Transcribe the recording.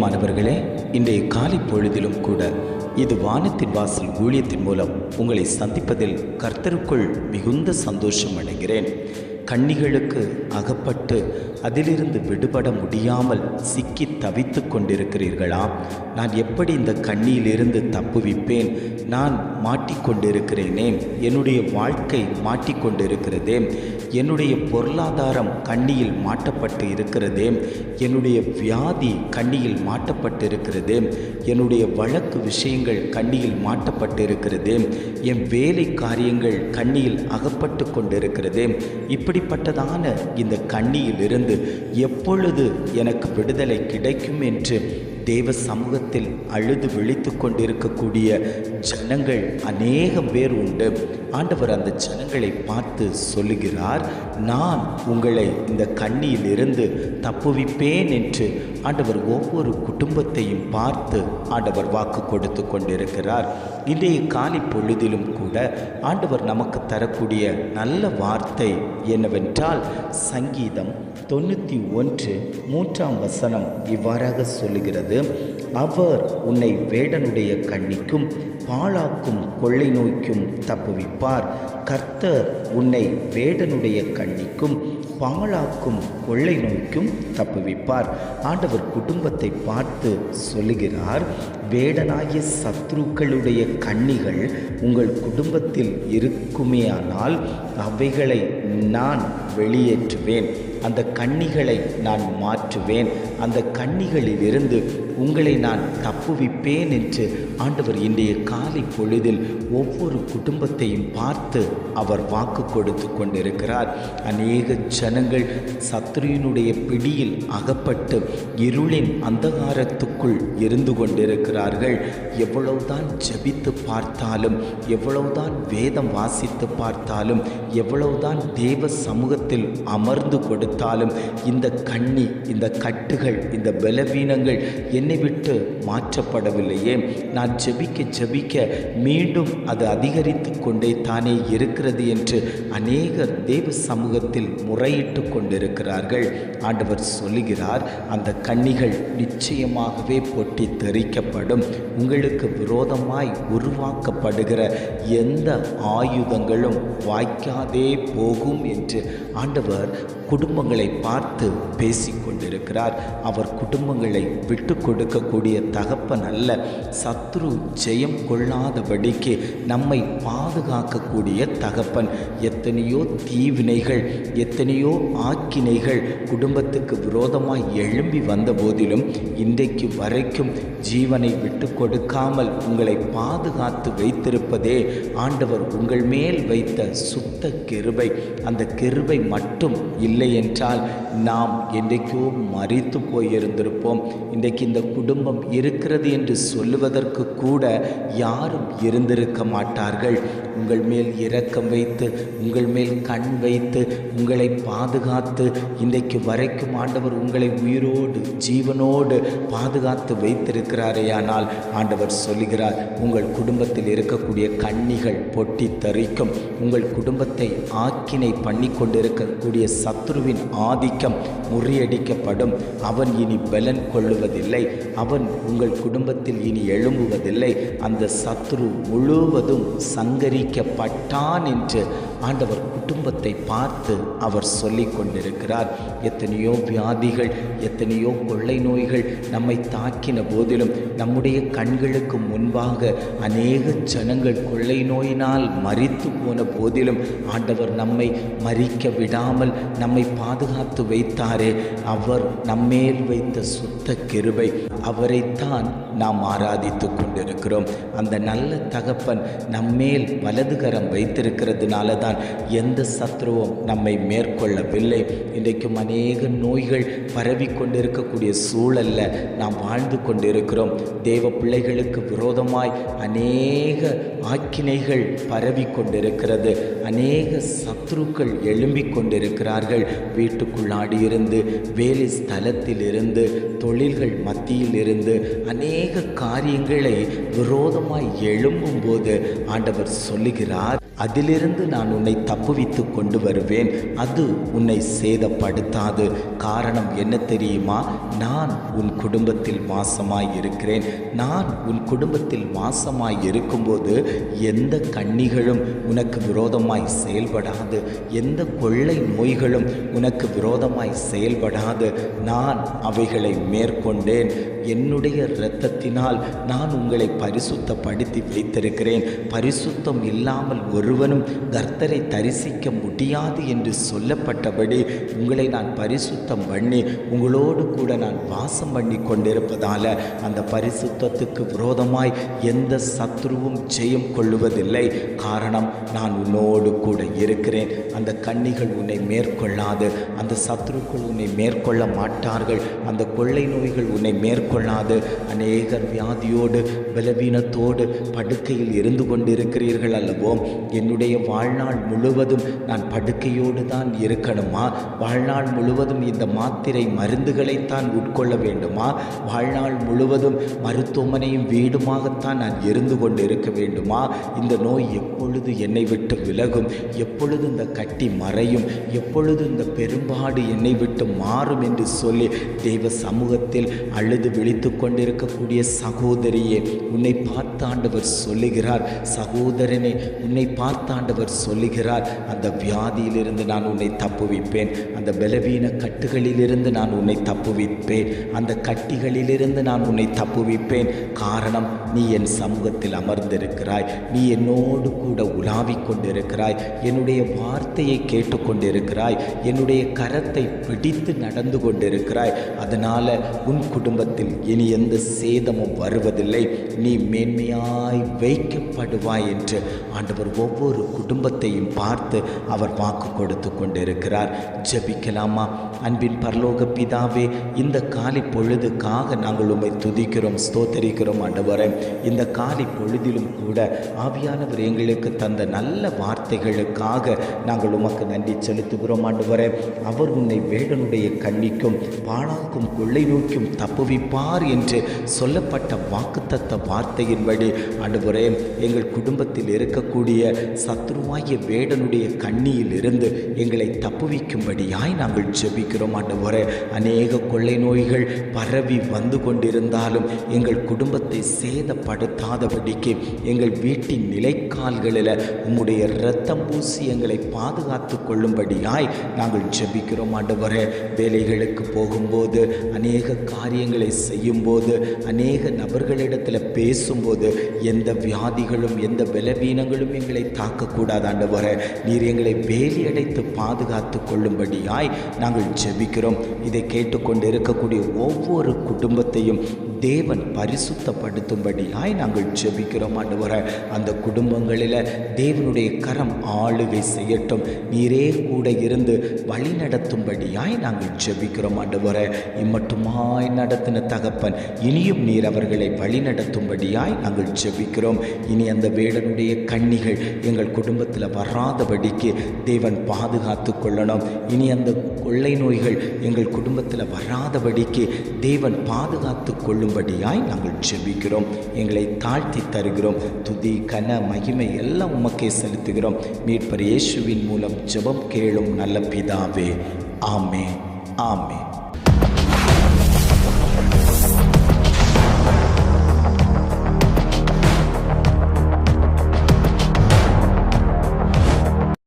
பிரியமானவர்களே, இன்றைய காலை பொழுதிலும் கூட இது வானத்தின் வாசல் ஊழியத்தின் மூலம் உங்களை சந்திப்பதில் கர்த்தருக்குள் மிகுந்த சந்தோஷம் அடைகிறேன். கண்ணிகளுக்கு அகப்பட்டு அதிலிருந்து விடுபட முடியாமல் சிக்கி தவித்து கொண்டிருக்கிறீர்களா? நான் எப்படி இந்த கண்ணியிலிருந்து தப்புவிப்பேன்? நான் மாட்டிக்கொண்டிருக்கிறேனே, என்னுடைய வாழ்க்கை மாட்டிக்கொண்டிருக்கிறதே, என்னுடைய பொருளாதாரம் கண்ணியில் மாட்டப்பட்டு இருக்கிறதே, என்னுடைய வியாதி கண்ணியில் மாட்டப்பட்டு இருக்கிறதே, என்னுடைய வழக்கு விஷயங்கள் கண்ணியில் மாட்டப்பட்டு இருக்கிறதே, என் வேலை காரியங்கள் கண்ணியில் அகப்பட்டு கொண்டிருக்கிறதே. இப்படிப்பட்டதான இந்த கண்ணியிலிருந்து எப்பொழுது எனக்கு விடுதலை கிடைக்கும் என்று தேவ சமூகத்தில் அழுது விழித்து கொண்டிருக்கக்கூடிய ஜனங்கள் அநேகம் பேர் உண்டு. ஆண்டவர் அந்த ஜனங்களை பார்த்து சொல்லுகிறார், நான் உங்களை இந்த கண்ணியிலிருந்து தப்புவிப்பேன் என்று ஆண்டவர் ஒவ்வொரு குடும்பத்தையும் பார்த்து ஆண்டவர் வாக்கு கொடுத்து கொண்டிருக்கிறார். இன்றைய காலை பொழுதிலும் கூட ஆண்டவர் நமக்கு தரக்கூடிய நல்ல வார்த்தை என்னவென்றால், சங்கீதம் 91:3 இவ்வாறாக சொல்லுகிறது, அவர் உன்னை வேடனுடைய கண்ணிக்கும் பாழாக்கும் கொள்ளை நோய்க்கும் தப்புவிப்பார். கர்த்தர் உன்னை வேடனுடைய கண்ணிக்கும் பாழாக்கும் கொள்ளை நோய்க்கும் தப்புவிப்பார். ஆண்டவர் குடும்பத்தை பார்த்து சொல்லுகிறார், வேடனாகிய சத்ருக்களுடைய கண்ணிகள் உங்கள் குடும்பத்தில் இருக்குமேயானால் அவைகளை நான் வெளியேற்றுவேன், அந்த கண்ணிகளை நான் மாற்றுவேன், அந்த கண்ணிகளிலிருந்து உங்களை நான் தப்புவிப்பேன் என்று ஆண்டவர் இன்றைய காலை பொழுதில் ஒவ்வொரு குடும்பத்தையும் பார்த்து அவர் வாக்கு கொடுத்து கொண்டிருக்கிறார். அநேக ஜனங்கள் சத்ருவினுடைய பிடியில் அகப்பட்டு இருளின் அந்தகாரத்துக்குள் இருந்து கொண்டிருக்கிறார்கள். எவ்வளவுதான் ஜெபித்து பார்த்தாலும், எவ்வளவுதான் வேதம் வாசித்து பார்த்தாலும், எவ்வளவுதான் தேவ சமூகத்தில் அமர்ந்து கொடுத்தாலும் இந்த கண்ணி, இந்த கட்டுகள், இந்த பலவீனங்கள் என்னை விட்டு மாற்றப்படவில்லையே. நான் ஜெபிக்க மீண்டும் அது அதிகரித்து கொண்டே தானே இருக்கிறது என்று அநேகர் தேவ சமூகத்தில் முறையிட்டு கொண்டிருக்கிறார்கள். ஆண்டவர் சொல்லுகிறார், அந்த கண்ணிகள் நிச்சயமாகவே பொட்டி தெறிக்கப்படும். உங்களுக்கு விரோதமாய் உருவாக்கப்படுகிற எந்த ஆயுதங்களும் வாய்க்காதே போகும் என்று ஆண்டவர் குடும்பங்களை பார்த்து பேசிக்கொண்டிருக்கிறார். அவர் குடும்பங்களை விட்டு கொடுக்கக்கூடிய தகப்பன் அல்ல. சத்ரு ஜெயம் கொள்ளாதபடிக்கு நம்மை பாதுகாக்கக்கூடிய தகப்பன். எத்தனையோ தீவினைகள், எத்தனையோ ஆக்கினைகள் குடும்பத்துக்கு விரோதமாய் எழும்பி வந்த போதிலும் இன்றைக்கு வரைக்கும் ஜீவனை விட்டு கொடுக்காமல் உங்களை பாதுகாத்து வைத்திருப்பதே ஆண்டவர் உங்கள் மேல் வைத்த சுத்த கிருபை. அந்த கிருபை மட்டும் இல்லை என்றால் நாம் என்றைக்கோ மரித்து போயிருந்திருப்போம். இன்றைக்கு இந்த குடும்பம் இருக்கிறது என்று சொல்லுவதற்கு கூட யாரும் இருந்திருக்க மாட்டார்கள். உங்கள் மேல் இரக்கம் வைத்து, உங்கள் மேல் கண் வைத்து, உங்களை பாதுகாத்து இன்றைக்கு வரைக்கும் ஆண்டவர் உங்களை உயிரோடு ஜீவனோடு பாதுகாத்து வைத்திருக்கிறாரேயானால் ஆண்டவர் சொல்லுகிறார், உங்கள் குடும்பத்தில் இருக்கக்கூடிய கண்ணிகள் பொட்டி தரிக்கும். உங்கள் குடும்பத்தை ஆக்கினை பண்ணி கொண்டிருக்கக்கூடிய சத்ருவின் ஆதிக்கம் முறியடிக்கப்படும். அவன் இனி பலன் கொள்ளுவதில்லை. அவன் உங்கள் குடும்பத்தில் இனி எழும்புவதில்லை. அந்த சத்ரு முழுவதும் சங்கரிக்கப்பட்டான் என்று ஆண்டவர் குடும்பத்தை பார்த்து அவர் சொல்லிக் கொண்டிருக்கிறார். எத்தனையோ வியாதிகள், எத்தனையோ கொள்ளை நோய்கள் நம்மை தாக்கின போதிலும், நம்முடைய கண்களுக்கு முன்பாக அநேக ஜனங்கள் கொள்ளை நோயினால் மரித்து போன போதிலும் ஆண்டவர் நம்மை மரிக்க விடாமல் நம்மை பாதுகாத்து வைத்தாரே. அவர் நம்மேல் வைத்த சுத்த கிருபை, அவரைத்தான் நாம் ஆராதித்து கொண்டிருக்கிறோம். அந்த நல்ல தகப்பன் நம்மேல் வலதுகரம் வைத்திருக்கிறதுனால தான் எந்த சத்ருவும் நம்மை மேற்கொள்ளவில்லை. இன்றைக்கும் அநேக நோய்கள் பரவி கொண்டிருக்கக்கூடிய சூழல்ல நாம் வாழ்ந்து கொண்டிருக்கிறோம். தேவ பிள்ளைகளுக்கு விரோதமாய் அநேக ஆக்கினைகள் பரவி கொண்டிருக்கிறது. அநேக சத்ருக்கள் எழும்பிக் கொண்டிருக்கிறார்கள். வீட்டுக்குள்ளாடி இருந்து, வேலை ஸ்தலத்தில் இருந்து, தொழில்கள் மத்தியில் இருந்து அநேக காரியங்களை விரோதமாய் எழும்பும் போது ஆண்டவர் சொல்லி சொல்லுகிறார், அதிலிருந்து நான் உன்னை தப்புவித்து கொண்டு வருவேன், அது உன்னை சேதப்படுத்தாது. காரணம் என்ன தெரியுமா? நான் உன் குடும்பத்தில் வாசமாய் இருக்கிறேன். நான் உன் குடும்பத்தில் வாசமாய் இருக்கும்போது எந்த கண்ணிகளும் உனக்கு விரோதமாய் செயல்படாது, எந்த கொள்ளை நோய்களும் உனக்கு விரோதமாய் செயல்படாது. நான் அவைகளை மேற்கொண்டேன். என்னுடைய இரத்தத்தினால் நான் உங்களை பரிசுத்தப்படுத்தி வைத்திருக்கிறேன். பரிசுத்தம் இல்லாமல் ஒருவனும் கர்த்தரை தரிசிக்க முடியாது என்று சொல்லப்பட்டபடி உங்களை நான் பரிசுத்தம் பண்ணி உங்களோடு கூட நான் வாசம் பண்ணி கொண்டிருப்பதால் அந்த பரிசுத்தத்துக்கு விரோதமாய் எந்த சத்ருவும் ஜெயம் கொள்ளுவதில்லை. காரணம், நான் உன்னோடு கூட இருக்கிறேன். அந்த கண்ணிகள் உன்னை மேற்கொள்ளாது, அந்த சத்ருக்கள் உன்னை மேற்கொள்ள மாட்டார்கள், அந்த கொள்ளை நோய்கள் உன்னை மேற்கொள்ளாது. அநேகர் வியாதியோடு பலவீனத்தோடு படுக்கையில் இருந்து கொண்டிருக்கிறீர்கள் அல்லவோ? என்னுடைய வாழ்நாள் முழுவதும் நான் படுக்கையோடு தான் இருக்கணுமா? வாழ்நாள் முழுவதும் இந்த மாத்திரை மருந்துகளைத்தான் உட்கொள்ள வேண்டுமா? வாழ்நாள் முழுவதும் மருத்துவமனையும் வீடுமாகத்தான் நான் இருந்து கொண்டு இருக்க வேண்டுமா? இந்த நோய் எப்பொழுது என்னை விட்டு விலகும்? எப்பொழுது இந்த கட்டி மறையும்? எப்பொழுது இந்த பெரும்பாடு என்னை விட்டு மாறும் என்று சொல்லி தெய்வ சமூகத்தில் அழுது விழித்து கொண்டிருக்கக்கூடிய சகோதரியே, உன்னை பார்த்து ஆண்டவர் சொல்லுகிறார், சகோதரனே உன்னை பார்த்து ஆண்டவர் சொல்லுகிறார், அந்த வியாதியிலிருந்து நான் உன்னை தப்புவிப்பேன், அந்த பலவீன கட்டுகளிலிருந்து நான் உன்னை தப்புவிப்பேன், அந்த கட்டிகளிலிருந்து நான் உன்னை தப்புவிப்பேன். காரணம், நீ என் சமூகத்தில் அமர்ந்திருக்கிறாய், நீ என்னோடு கூட உலாவிக் கொண்டிருக்கிறாய், என்னுடைய வார்த்தையை கேட்டுக்கொண்டிருக்கிறாய், என்னுடைய கரத்தை பிடித்து நடந்து கொண்டிருக்கிறாய். அதனால் உன் குடும்பத்தில் இனி எந்த சேதமும் வருவதில்லை, நீ மேன்மையாய் வைக்கப்படுவாய் என்று ஆண்டவர் ஒவ்வொரு குடும்பத்தையும் பார்த்து அவர் வாக்கு கொடுத்து கொண்டிருக்கிறார். ஜெபிக்கலாமா? அன்பின் பரலோக பிதாவே, இந்த காலை பொழுதுக்காக நாங்கள் உம்மை துதிக்கிறோம், ஸ்தோத்தரிக்கிறோம் ஆண்டவரே. இந்த காலை பொழுதிலும் கூட ஆவியானவர் எங்களுக்கு தந்த நல்ல வார்த்தைகளுக்காக நாங்கள் உமக்கு நன்றி செலுத்துகிறோம் ஆண்டவரே. அவர் உன்னை வேடனுடைய கண்ணிக்கும் பாழாக்கும் கொள்ளை நோக்கும் தப்புவிப்பார் என்று சொல்லப்பட்ட வாக்குத்தத்த வார்த்தையின்படி ஆண்டவரே, எங்கள் குடும்பத்தில் இருக்கக்கூடிய சத்ருவாகிய வேடனுடைய கண்ணியில் இருந்து எங்களை தப்புவிக்கும்படியாய் நாங்கள் ஜெபிக்கிறோம் ஆண்டவரே. அநேக கொள்ளை நோய்கள் பரவி வந்து கொண்டிருந்தாலும் எங்கள் குடும்பத்தை சேதப்படுத்தாதபடிக்கு எங்கள் வீட்டின் நிலைக்கால்களில் உம்முடைய இரத்தம் பூசி எங்களை பாதுகாத்து கொள்ளும்படியாய் நாங்கள் ஜெபிக்கிறோம் ஆண்டவரே. வேலைகளுக்கு போகும்போது, அநேக காரியங்களை செய்யும்போது, அநேக நபர்களிடத்தில் பேசும்போது எந்த வியாதிகளும் எந்த பலவீனங்களும் எங்களை தாக்கக்கூடாது ஆண்டவரே. நீர் எங்களை வேலி அடைத்து பாதுகாத்து கொள்ளும்படியாய் நாங்கள் ஜெபிக்கிறோம். இதை கேட்டுக்கொண்டு இருக்கக்கூடிய ஒவ்வொரு குடும்பத்தையும் தேவன் பரிசுத்தப்படுத்தும்படியாய் நாங்கள் ஜெபிக்கிறோம் ஆண்டவரே. அந்த குடும்பங்களில் தேவனுடைய கரம் ஆளுகை செய்யட்டும், நீரே கூட இருந்து வழி நடத்தும்படியாய் நாங்கள் ஜெபிக்கிறோம் ஆண்டவரே. இம்மட்டுமாய் நடத்தின தகப்பன், இனியும் நீர் அவர்களை வழி நடத்தும்படியாய் நாங்கள் ஜெபிக்கிறோம். இனி அந்த வேடனுடைய கண்ணிகள் எங்கள் குடும்பத்தில் வராதபடிக்கு தேவன் பாதுகாத்து கொள்ளணும். இனி அந்த கொள்ளை நோய்கள் எங்கள் குடும்பத்தில் வராதபடிக்கு தேவன் பாதுகாத்து கொள்ளும்படியாய் நாங்கள் ஜெபிக்கிறோம். எங்களை தாழ்த்தி தருகிறோம். துதி கன மகிமை எல்லாம் உமக்கே செலுத்துகிறோம். மீட்பர் இயேசுவின் மூலம் ஜெபம் கேளும் நல்ல பிதாவே. ஆமென், ஆமென்.